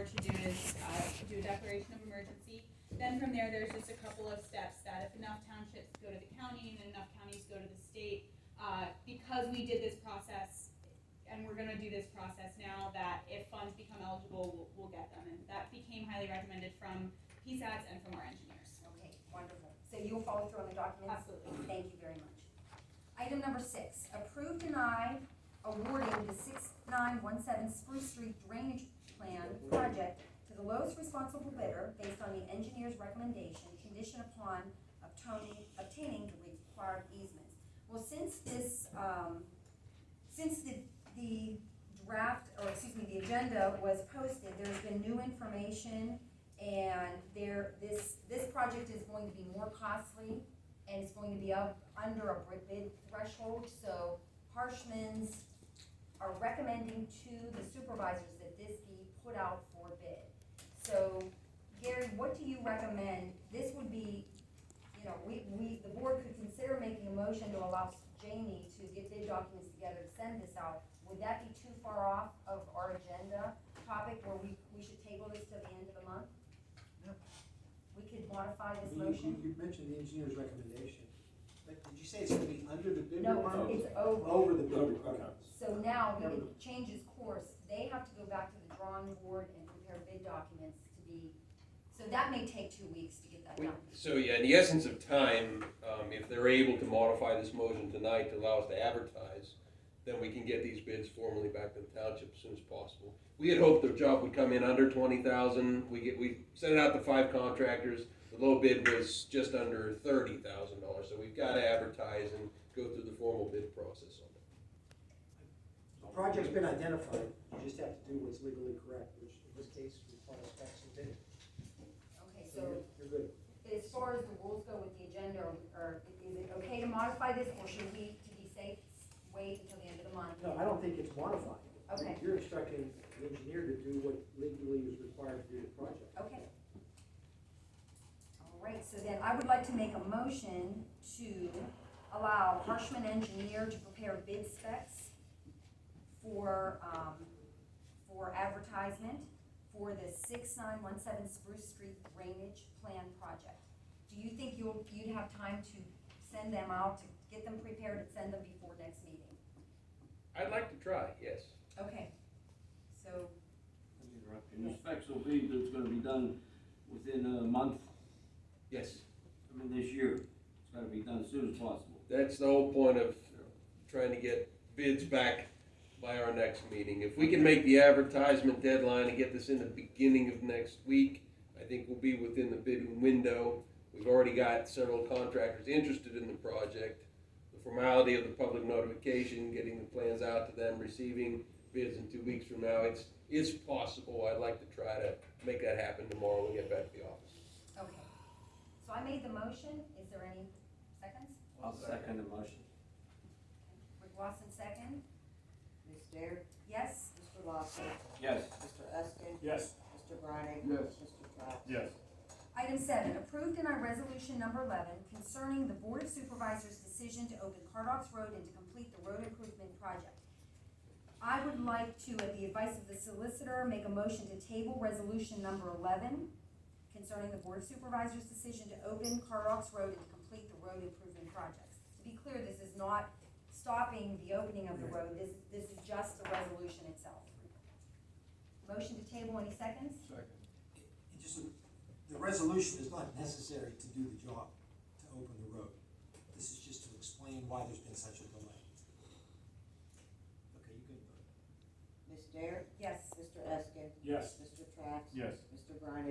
board to do is, do a declaration of emergency. Then from there, there's just a couple of steps that if enough townships go to the county and enough counties go to the state, because we did this process, and we're gonna do this process now, that if funds become eligible, we'll get them, and that became highly recommended from PSATs and from our engineers. Okay, wonderful. So you'll follow through on the documents? Absolutely. Thank you very much. Item number 6, approve, deny awarding the 6917 Spruce Street Drainage Plan project to the lowest responsible bidder based on the engineer's recommendation, conditioned upon obtaining the required easements. Well, since this, the draft, or excuse me, the agenda was posted, there's been new information, and this project is going to be more costly, and it's going to be up under a bid threshold, so Harshman's are recommending to the supervisors that this be put out for bid. So, Gary, what do you recommend? This would be, you know, the board could consider making a motion to allow Jamie to get bid documents together to send this out. Would that be too far off of our agenda topic where we should table this till the end of the month? Yep. We could modify this motion? You mentioned the engineer's recommendation, but did you say it's gonna be under the bid? No, requirement? it's over. Over the bid requirement. So now, if it changes course, they have to go back to the drawing board and prepare bid documents to be, so that may take 2 weeks to get that done. So, yeah, in the essence of time, if they're able to modify this motion tonight to allow us to advertise, then we can get these bids formally back to the township as soon as possible. We had hoped the job would come in under 20,000. We sent it out to 5 contractors. The low bid was just under $30,000. So we've got to advertise and go through the formal bid process on it. The project's been identified, you just have to do what's legally correct, which in this case requires specs and bidding. Okay, So so you're good. as far as the rules go with the agenda, or is it okay to modify this, or should we, to be safe, wait until the end of the month? No, I don't think it's modified. Okay. You're instructing the engineer to do what legally is required to do the project. Okay. All right, so then I would like to make a motion to allow Harshman Engineer to prepare bid specs for advertisement for the 6917 Spruce Street Drainage Plan project. Do you think you'd have time to send them out, to get them prepared and send them before next meeting? I'd like to try, yes. Okay, so, And the specs will be, that it's gonna be done within a month, Yes. I mean, this year. It's gotta be done as soon as possible. That's the whole point of trying to get bids back by our next meeting. If we can make the advertisement deadline and get this in the beginning of next week, I think we'll be within the bidding window. We've already got several contractors interested in the project. The formality of the public notification, getting the plans out to them, receiving bids in 2 weeks from now, it's possible. I'd like to try to make that happen tomorrow when we get back to the office. okay. So I made the motion, is there any seconds? I'll second the motion. Rick Lawson, second. Ms. Dare? Yes? Mr. Lawson? Yes. Mr. Eskin? Yes. Mr. Brining? Yes. Mr. Trapp? Yes. Item 7, approved in our resolution number 11 concerning the Board of Supervisors' decision to open Cardox Road and to complete the road improvement project. I would like to, at the advice of the solicitor, make a motion to table resolution number 11 concerning the Board of Supervisors' decision to open Cardox Road and to complete the road improvement projects. To be clear, this is not stopping the opening of the road, this is just the resolution itself. Motion to table, any seconds? Second. It just, the resolution is not necessary to do the job, to open the road. This is just to explain why there's been such a delay. Okay, you can vote. Ms. Dare? Yes. Mr. Eskin? Yes. Mr. Trapp? Yes. Mr. Brining?